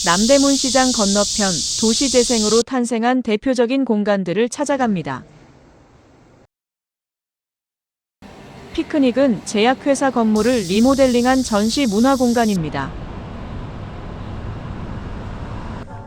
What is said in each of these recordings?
남대문 시장 건너편 도시재생으로 탄생한 대표적인 공간들을 찾아갑니다. 피크닉은 제약회사 건물을 리모델링한 전시 문화공간입니다.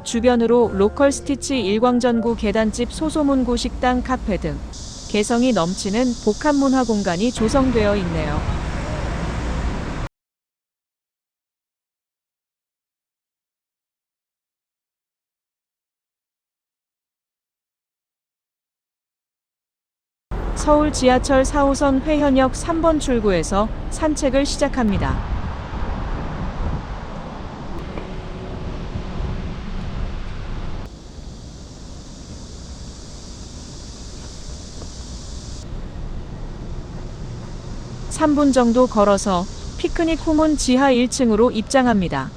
주변으로 로컬 스티치 일광전구 계단집 소소문구 식당 카페 등 개성이 넘치는 복합문화공간이 조성되어 있네요. 서울 지하철 4호선 회현역 3번 출구에서 산책을 시작합니다. (3분) 정도 걸어서 피크닉 후문 지하 1층으로 입장합니다.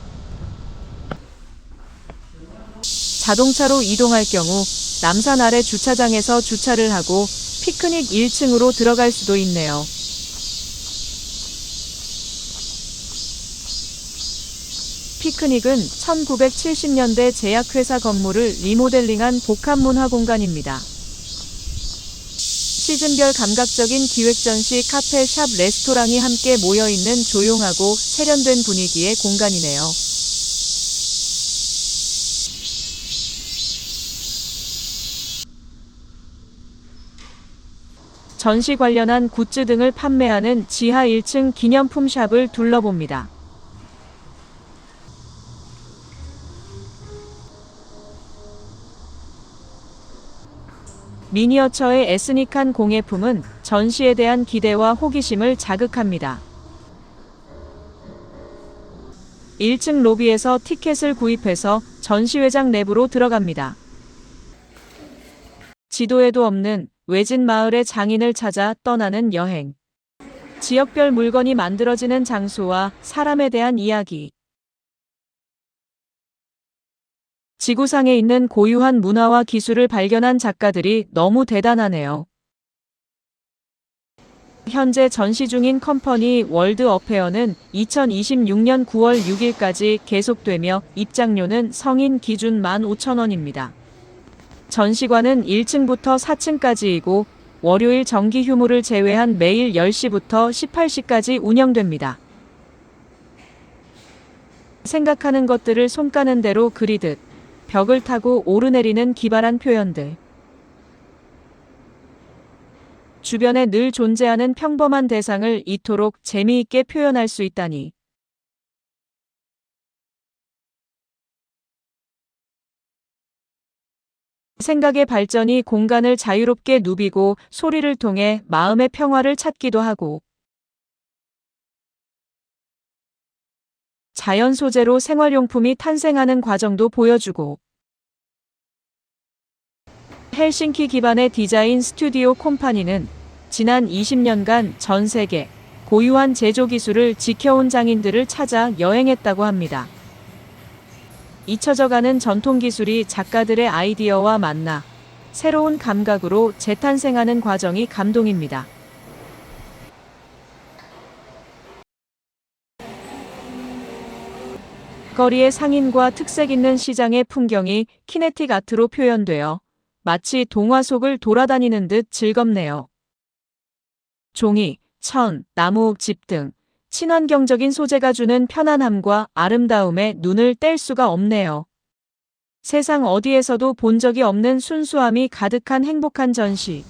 자동차로 이동할 경우 남산 아래 주차장에서 주차를 하고 피크닉 1층으로 들어갈 수도 있네요. 피크닉은 1970년대 제약회사 건물을 리모델링한 복합문화공간입니다. 시즌별 감각적인 기획전시, 카페, 샵, 레스토랑이 함께 모여있는 조용하고 세련된 분위기의 공간이네요. 전시 관련한 굿즈 등을 판매하는 지하 1층 기념품 샵을 둘러봅니다. 미니어처의 에스닉한 공예품은 전시에 대한 기대와 호기심을 자극합니다. 1층 로비에서 티켓을 구입해서 전시회장 내부로 들어갑니다. 지도에도 없는 외진 마을의 장인을 찾아 떠나는 여행. 지역별 물건이 만들어지는 장소와 사람에 대한 이야기. 지구상에 있는 고유한 문화와 기술을 발견한 작가들이 너무 대단하네요. 현재 전시 중인 컴퍼니 월드 어페어는 2026년 9월 6일까지 계속되며 입장료는 성인 기준 15,000원입니다. 전시관은 1층부터 4층까지이고 월요일 정기 휴무를 제외한 매일 10시부터 18시까지 운영됩니다. 생각하는 것들을 손 가는 대로 그리듯 벽을 타고 오르내리는 기발한 표현들. 주변에 늘 존재하는 평범한 대상을 이토록 재미있게 표현할 수 있다니. 생각의 발전이 공간을 자유롭게 누비고 소리를 통해 마음의 평화를 찾기도 하고, 자연 소재로 생활용품이 탄생하는 과정도 보여주고, 헬싱키 기반의 디자인 스튜디오 콤파니는 지난 20년간 전 세계 고유한 제조 기술을 지켜온 장인들을 찾아 여행했다고 합니다. 잊혀져가는 전통 기술이 작가들의 아이디어와 만나 새로운 감각으로 재탄생하는 과정이 감동입니다. 거리의 상인과 특색 있는 시장의 풍경이 키네틱 아트로 표현되어 마치 동화 속을 돌아다니는 듯 즐겁네요. 종이, 천, 나무, 집 등 친환경적인 소재가 주는 편안함과 아름다움에 눈을 뗄 수가 없네요. 세상 어디에서도 본 적이 없는 순수함이 가득한 행복한 전시.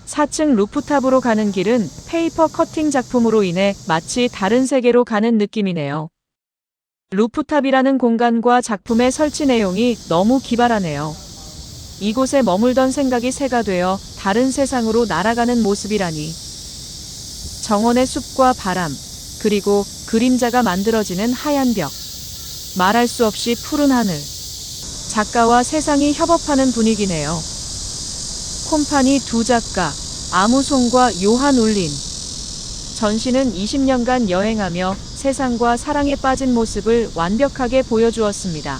4층 루프탑으로 가는 길은 페이퍼 커팅 작품으로 인해 마치 다른 세계로 가는 느낌이네요. 루프탑이라는 공간과 작품의 설치 내용이 너무 기발하네요. 이곳에 머물던 생각이 새가 되어 다른 세상으로 날아가는 모습이라니. 정원의 숲과 바람, 그리고 그림자가 만들어지는 하얀 벽. 말할 수 없이 푸른 하늘. 작가와 세상이 협업하는 분위기네요. 콤파니 두 작가, 아무송과 요한 울린. 전시는 20년간 여행하며 세상과 사랑에 빠진 모습을 완벽하게 보여주었습니다.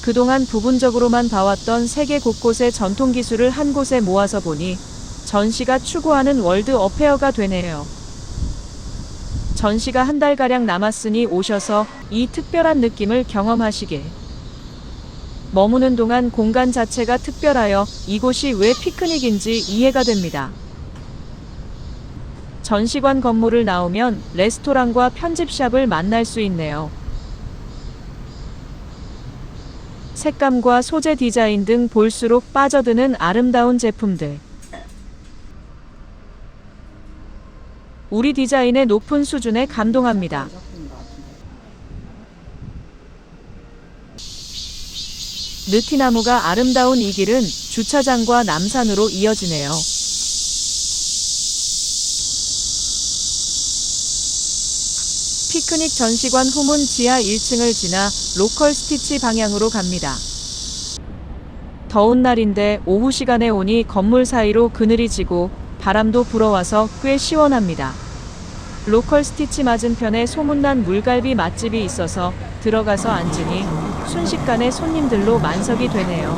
그동안 부분적으로만 봐왔던 세계 곳곳의 전통 기술을 한 곳에 모아서 보니 전시가 추구하는 월드 어페어가 되네요. 전시가 한 달가량 남았으니 오셔서 이 특별한 느낌을 경험하시길. 머무는 동안 공간 자체가 특별하여 이곳이 왜 피크닉인지 이해가 됩니다. 전시관 건물을 나오면 레스토랑과 편집샵을 만날 수 있네요. 색감과 소재 디자인 등 볼수록 빠져드는 아름다운 제품들. 우리 디자인의 높은 수준에 감동합니다. 느티나무가 아름다운 이 길은 주차장과 남산으로 이어지네요. 피크닉 전시관 후문 지하 1층을 지나 로컬 스티치 방향으로 갑니다. 더운 날인데 오후 시간에 오니 건물 사이로 그늘이 지고 바람도 불어와서 꽤 시원합니다. 로컬 스티치 맞은편에 소문난 물갈비 맛집이 있어서 들어가서 앉으니 순식간에 손님들로 만석이 되네요.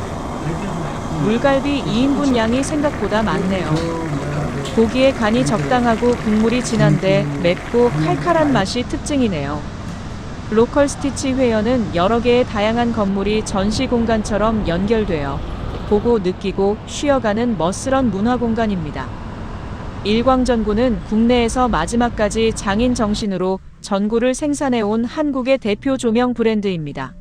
물갈비 2인분 양이 생각보다 많네요. 고기의 간이 적당하고 국물이 진한데 맵고 칼칼한 맛이 특징이네요. 로컬 스티치 회원은 여러 개의 다양한 건물이 전시 공간처럼 연결되어 보고 느끼고 쉬어가는 멋스런 문화 공간입니다. 일광전구는 국내에서 마지막까지 장인 정신으로 전구를 생산해온 한국의 대표 조명 브랜드입니다.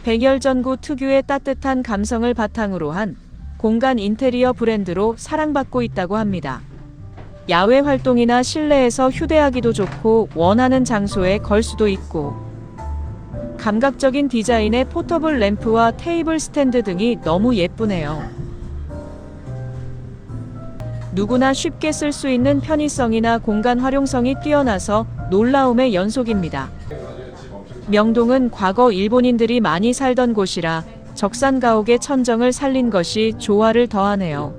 백열전구 특유의 따뜻한 감성을 바탕으로 한 공간 인테리어 브랜드로 사랑받고 있다고 합니다. 야외 활동이나 실내에서 휴대하기도 좋고 원하는 장소에 걸 수도 있고, 감각적인 디자인의 포터블 램프와 테이블 스탠드 등이 너무 예쁘네요. 누구나 쉽게 쓸 수 있는 편의성이나 공간 활용성이 뛰어나서 놀라움의 연속입니다. 명동은 과거 일본인들이 많이 살던 곳이라 적산가옥의 천정을 살린 것이 조화를 더하네요.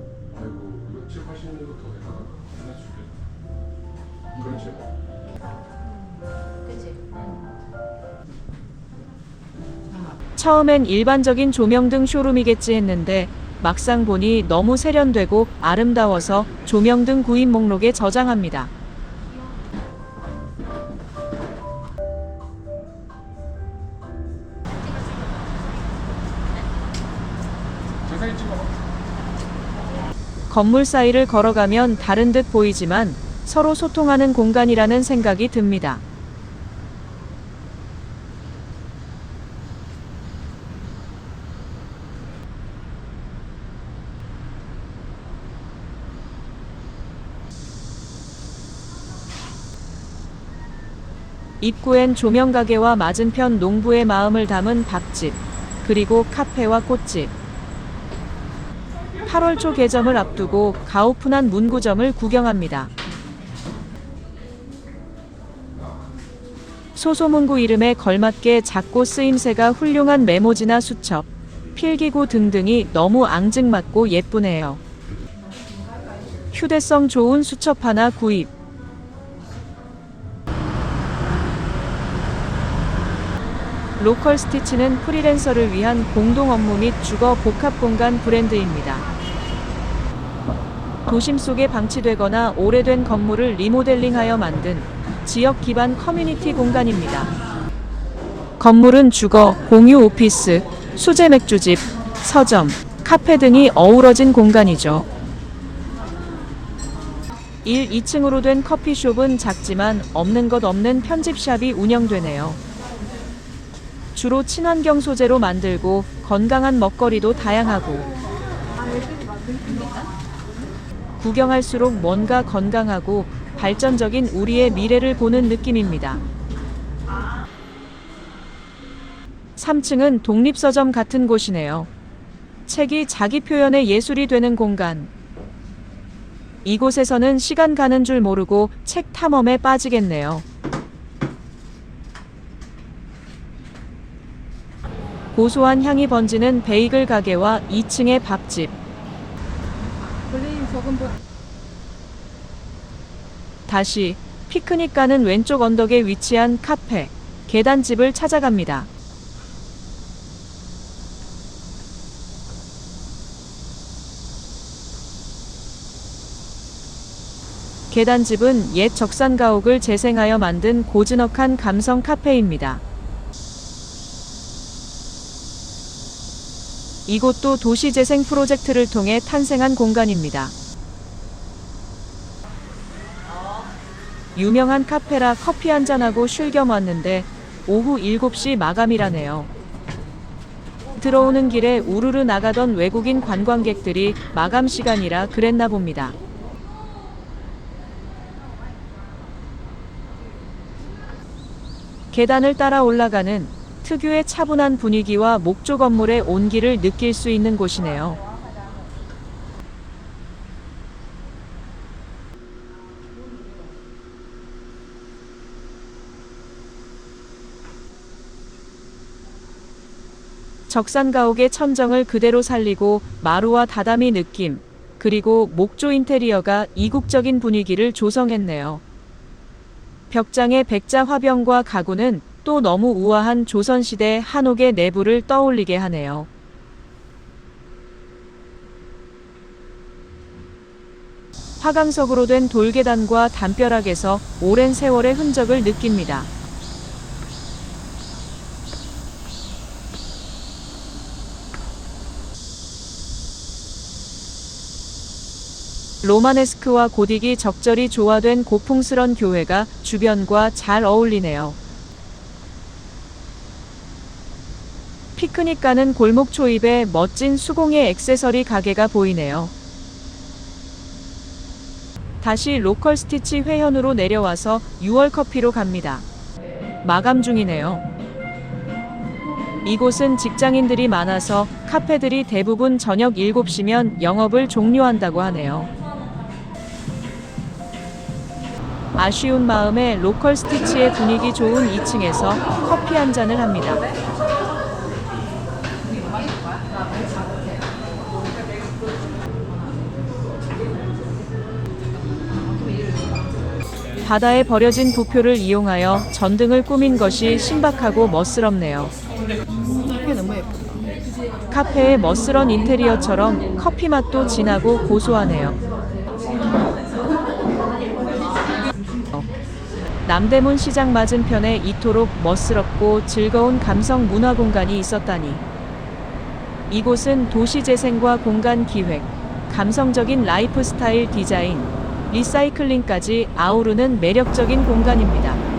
처음엔 일반적인 조명등 쇼룸이겠지 했는데 막상 보니 너무 세련되고 아름다워서 조명등 구입 목록에 저장합니다. 건물 사이를 걸어가면 다른 듯 보이지만 서로 소통하는 공간이라는 생각이 듭니다. 입구엔 조명가게와 맞은편 농부의 마음을 담은 밥집, 그리고 카페와 꽃집. 8월 초 개점을 앞두고 가오픈한 문구점을 구경합니다. 소소문구 이름에 걸맞게 작고 쓰임새가 훌륭한 메모지나 수첩, 필기구 등등이 너무 앙증맞고 예쁘네요. 휴대성 좋은 수첩 하나 구입. 로컬 스티치는 프리랜서를 위한 공동 업무 및 주거 복합 공간 브랜드입니다. 도심 속에 방치되거나 오래된 건물을 리모델링하여 만든 지역 기반 커뮤니티 공간입니다. 건물은 주거, 공유 오피스, 수제 맥주집, 서점, 카페 등이 어우러진 공간이죠. 1, 2층으로 된 커피숍은 작지만 없는 것 없는 편집샵이 운영되네요. 주로 친환경 소재로 만들고 건강한 먹거리도 다양하고, 구경할수록 뭔가 건강하고 발전적인 우리의 미래를 보는 느낌입니다. 3층은 독립서점 같은 곳이네요. 책이 자기 표현의 예술이 되는 공간. 이곳에서는 시간 가는 줄 모르고 책 탐험에 빠지겠네요. 고소한 향이 번지는 베이글 가게와 2층의 밥집. 다시 피크닉 가는 왼쪽 언덕에 위치한 카페, 계단집을 찾아갑니다. 계단집은 옛 적산가옥을 재생하여 만든 고즈넉한 감성 카페입니다. 이곳도 도시재생 프로젝트를 통해 탄생한 공간입니다. 유명한 카페라 커피 한잔하고 쉴 겸 왔는데 오후 7시 마감이라네요. 들어오는 길에 우르르 나가던 외국인 관광객들이 마감 시간이라 그랬나 봅니다. 계단을 따라 올라가는 특유의 차분한 분위기와 목조 건물의 온기를 느낄 수 있는 곳이네요. 적산가옥의 천정을 그대로 살리고 마루와 다다미 느낌, 그리고 목조 인테리어가 이국적인 분위기를 조성했네요. 벽장의 백자 화병과 가구는 또 너무 우아한 조선시대 한옥의 내부를 떠올리게 하네요. 화강석으로 된 돌계단과 담벼락에서 오랜 세월의 흔적을 느낍니다. 로마네스크와 고딕이 적절히 조화된 고풍스런 교회가 주변과 잘 어울리네요. 피크닉 가는 골목 초입에 멋진 수공예 액세서리 가게가 보이네요. 다시 로컬 스티치 회현으로 내려와서 6월 커피로 갑니다. 마감 중이네요. 이곳은 직장인들이 많아서 카페들이 대부분 저녁 7시면 영업을 종료한다고 하네요. 아쉬운 마음에 로컬 스티치의 분위기 좋은 2층에서 커피 한 잔을 합니다. 바다에 버려진 부표를 이용하여 전등을 꾸민 것이 신박하고 멋스럽네요. 카페 너무 예쁘다. 카페의 멋스런 인테리어처럼 커피 맛도 진하고 고소하네요. 남대문 시장 맞은편에 이토록 멋스럽고 즐거운 감성 문화 공간이 있었다니. 이곳은 도시재생과 공간 기획, 감성적인 라이프 스타일 디자인, 리사이클링까지 아우르는 매력적인 공간입니다.